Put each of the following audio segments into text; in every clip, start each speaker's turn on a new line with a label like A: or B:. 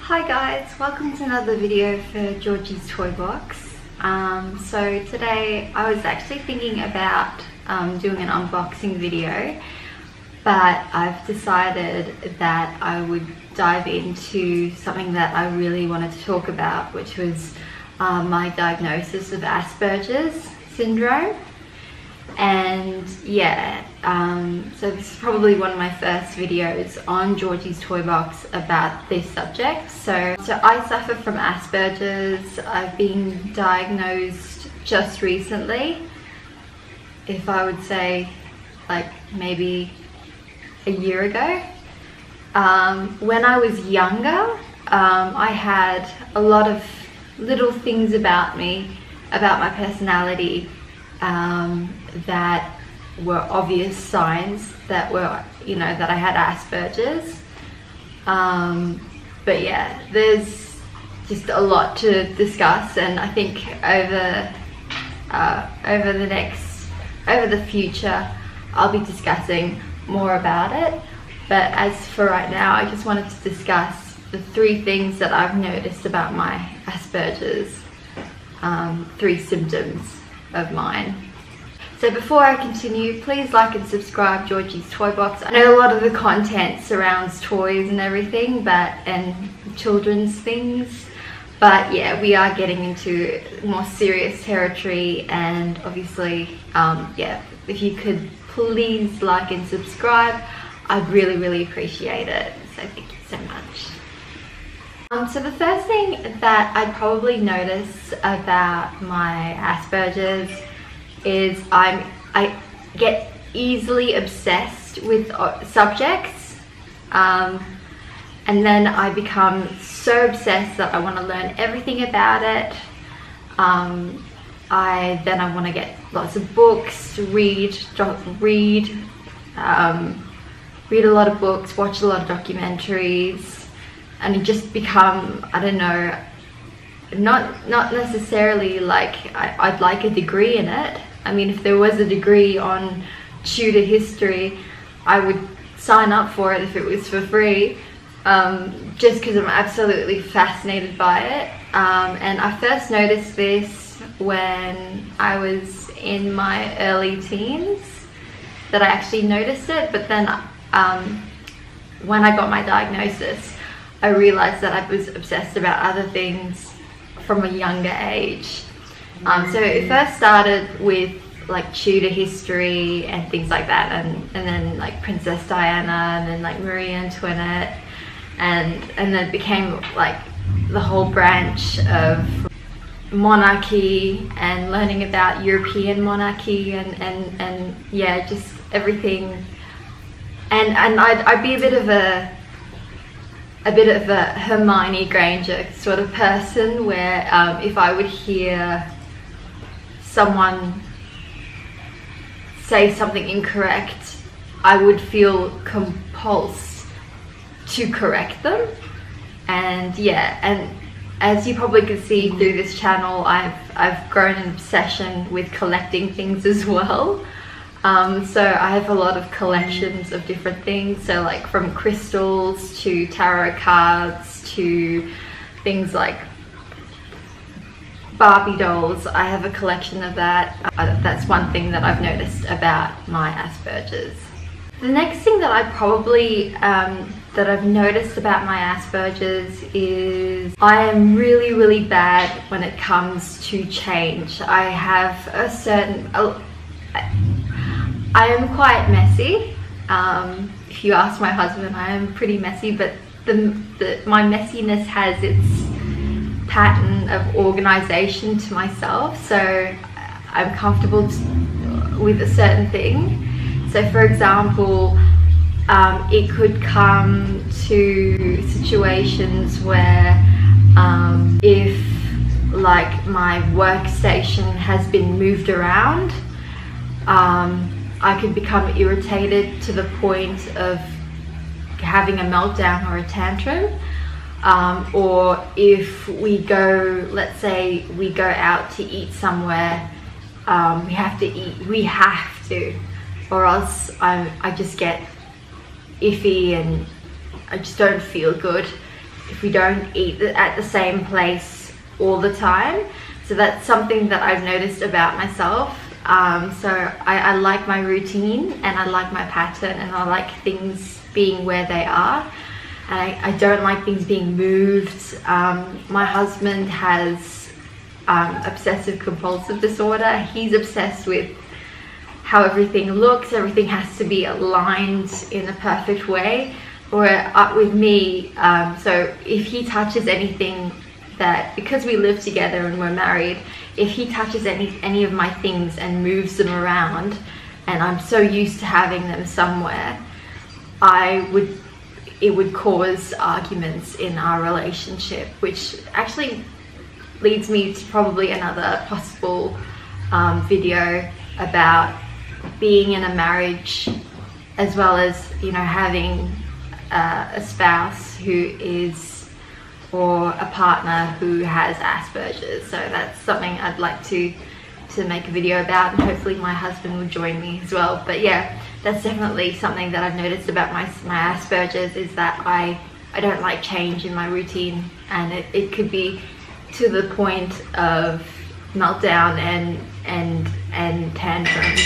A: Hi guys, welcome to another video for Georgie's Toy Box. So today I was actually thinking about doing an unboxing video, but I've decided that I would dive into something that I really wanted to talk about, which was my diagnosis of Asperger's syndrome. And yeah, so this is probably one of my first videos on Georgie's Toy Box about this subject. So I suffer from Asperger's. I've been diagnosed just recently, if I would say like maybe a year ago. When I was younger, I had a lot of little things about me, about my personality, that were obvious signs that were, that I had Asperger's. But yeah, there's just a lot to discuss, and I think over the future I'll be discussing more about it. But as for right now, I just wanted to discuss the 3 things that I've noticed about my Asperger's, 3 symptoms of mine. So before I continue, please like and subscribe Georgie's Toy Box. I know a lot of the content surrounds toys and everything, and children's things, but yeah, we are getting into more serious territory, and obviously, yeah, if you could please like and subscribe, I'd really appreciate it. So thank you so much. So the first thing that I'd probably notice about my Asperger's is I get easily obsessed with subjects, and then I become so obsessed that I want to learn everything about it. I want to get lots of books, read a lot of books, watch a lot of documentaries, and it just become, I don't know, not necessarily like I'd like a degree in it. I mean, if there was a degree on Tudor history, I would sign up for it if it was for free, just because I'm absolutely fascinated by it. And I first noticed this when I was in my early teens, that I actually noticed it. But then when I got my diagnosis, I realized that I was obsessed about other things from a younger age. So it first started with like Tudor history and things like that, and then like Princess Diana, and then like Marie Antoinette, and then it became like the whole branch of monarchy and learning about European monarchy, and yeah, just everything. And I'd be a bit of a Hermione Granger sort of person, where if I would hear someone say something incorrect, I would feel compulsed to correct them. And yeah, and as you probably can see through this channel, I've grown an obsession with collecting things as well. So I have a lot of collections of different things, so like from crystals to tarot cards to things like Barbie dolls. I have a collection of that. That's one thing that I've noticed about my Asperger's. The next thing that I probably that I've noticed about my Asperger's is I am really bad when it comes to change. I have a certain I am quite messy. If you ask my husband, I am pretty messy, but my messiness has its pattern of organization to myself, so I'm comfortable with a certain thing. So for example, it could come to situations where if like my workstation has been moved around, I could become irritated to the point of having a meltdown or a tantrum. Or if we go, let's say we go out to eat somewhere, we have to, or else I just get iffy and I just don't feel good if we don't eat at the same place all the time. So that's something that I've noticed about myself. So I like my routine, and I like my pattern, and I like things being where they are. And I don't like things being moved. My husband has obsessive compulsive disorder. He's obsessed with how everything looks. Everything has to be aligned in a perfect way. Or with me, so if he touches anything that, because we live together and we're married, if he touches any of my things and moves them around, and I'm so used to having them somewhere, it would cause arguments in our relationship, which actually leads me to probably another possible video about being in a marriage, as well as, you know, having a spouse who is, or a partner who has Asperger's. So that's something I'd like to make a video about, and hopefully my husband will join me as well. But yeah, that's definitely something that I've noticed about my Asperger's, is that I don't like change in my routine, and it could be to the point of meltdown and tantrums.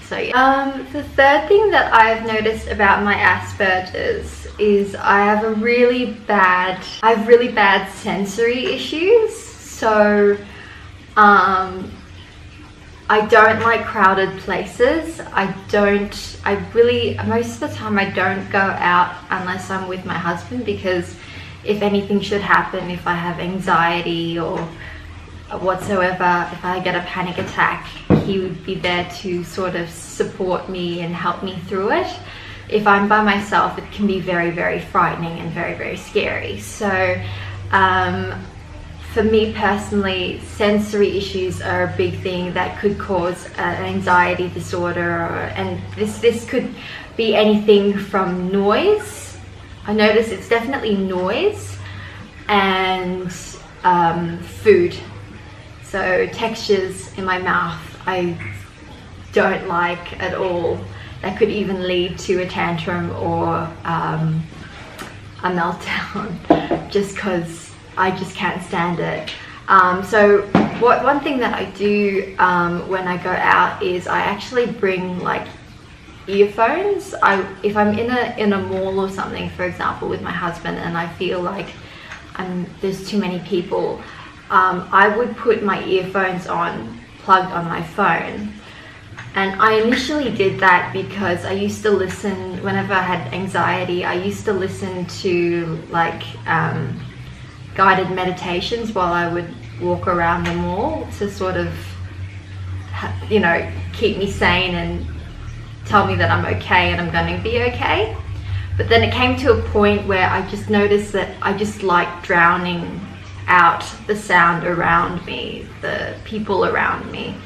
A: So yeah. The third thing that I've noticed about my Asperger's is I have really bad sensory issues. So I don't like crowded places. Most of the time I don't go out unless I'm with my husband, because if anything should happen, if I have anxiety or whatsoever, if I get a panic attack, he would be there to sort of support me and help me through it. If I'm by myself, it can be very, very frightening and very, very scary. So for me personally, sensory issues are a big thing that could cause an anxiety disorder, and this could be anything from noise. I notice it's definitely noise, and food. So textures in my mouth, I don't like at all. That could even lead to a tantrum or a meltdown, just because I just can't stand it. So one thing that I do when I go out is I actually bring like earphones. If I'm in a mall or something, for example, with my husband, and I feel like there's too many people, I would put my earphones on, plugged on my phone. And I initially did that because I used to listen, whenever I had anxiety, I used to listen to like guided meditations while I would walk around the mall, to sort of, you know, keep me sane and tell me that I'm okay and I'm going to be okay. But then it came to a point where I just noticed that I just like drowning out the sound around me, the people around me.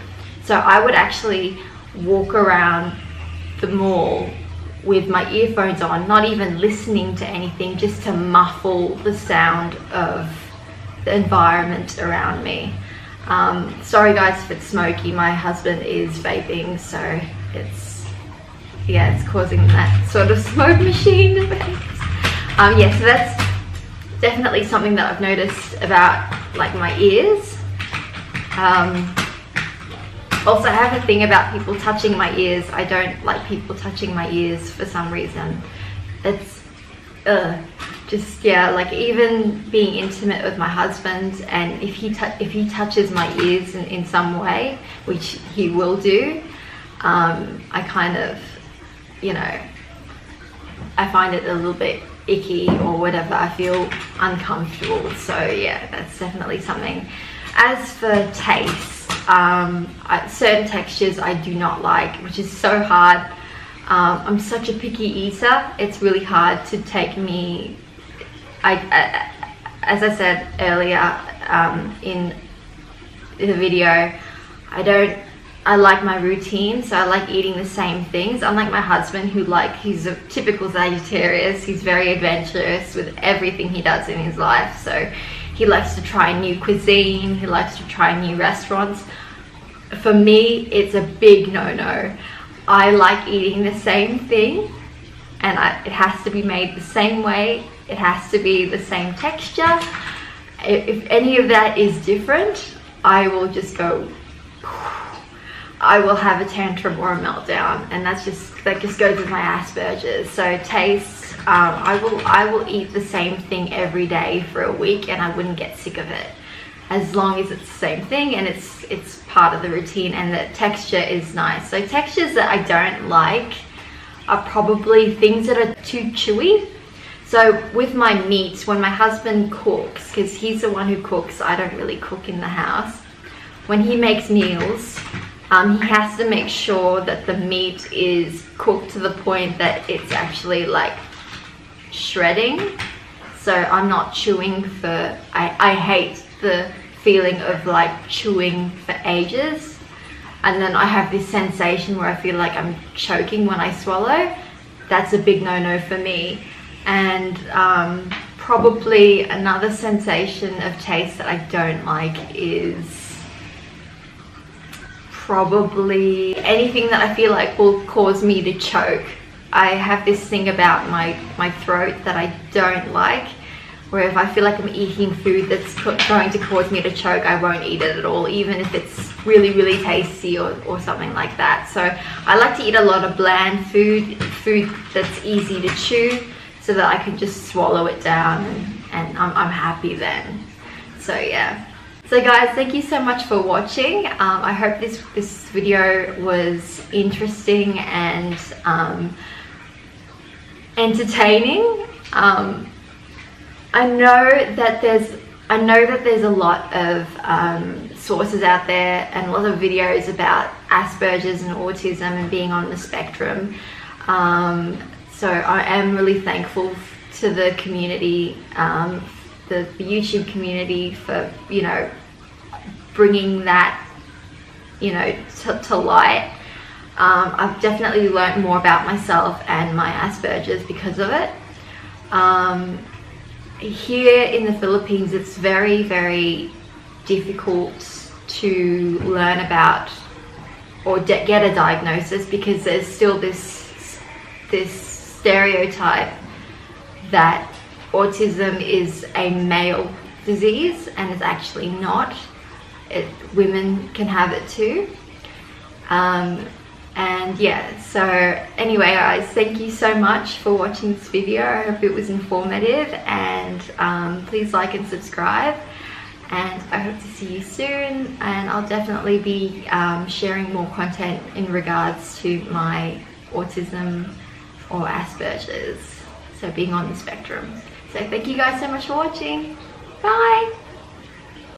A: So I would actually walk around the mall with my earphones on, not even listening to anything, just to muffle the sound of the environment around me. Sorry guys if it's smoky, my husband is vaping, so it's causing that sort of smoke machine effect. Yeah, so that's definitely something that I've noticed about like my ears. Also, I have a thing about people touching my ears. I don't like people touching my ears for some reason. It's just, yeah, like even being intimate with my husband, and if he touches my ears in some way, which he will do, I kind of, you know, I find it a little bit icky or whatever. I feel uncomfortable. So yeah, that's definitely something. As for taste, certain textures I do not like, which is so hard. I'm such a picky eater. It's really hard to take me, as I said earlier in the video, I like my routine, so I like eating the same things. Unlike my husband, he's a typical Sagittarius. He's very adventurous with everything he does in his life. So he likes to try new cuisine, he likes to try new restaurants. For me, it's a big no-no. I like eating the same thing, and it has to be made the same way. It has to be the same texture. If any of that is different, I will just go, I will have a tantrum or a meltdown, and that just goes with my Asperger's. So taste, I will eat the same thing every day for a week and I wouldn't get sick of it, as long as it's the same thing and it's part of the routine and the texture is nice. So textures that I don't like are probably things that are too chewy. So with my meat, when my husband cooks, because he's the one who cooks, I don't really cook in the house. When he makes meals, he has to make sure that the meat is cooked to the point that it's actually like shredding. So I'm not chewing for, I hate the feeling of like chewing for ages. And then I have this sensation where I feel like I'm choking when I swallow. That's a big no-no for me. And probably another sensation of taste that I don't like is probably anything that I feel like will cause me to choke. I have this thing about my throat that I don't like, where if I feel like I'm eating food that's going to cause me to choke, I won't eat it at all, even if it's really, really tasty or something like that. So I like to eat a lot of bland food that's easy to chew, so that I can just swallow it down and I'm happy then. So yeah. So guys, thank you so much for watching. I hope this video was interesting and entertaining. I know that there's a lot of sources out there and a lot of videos about Asperger's and autism and being on the spectrum. So I am really thankful to the community, the YouTube community, for, you know, bringing that, you know, to light. I've definitely learned more about myself and my Asperger's because of it. Here in the Philippines, it's very, very difficult to learn about or get a diagnosis, because there's still this stereotype that autism is a male disease, and it's actually not. Women can have it too. And yeah, so anyway guys, thank you so much for watching this video. I hope it was informative, and please like and subscribe, and I hope to see you soon. And I'll definitely be sharing more content in regards to my autism or Asperger's, so being on the spectrum. So thank you guys so much for watching. Bye.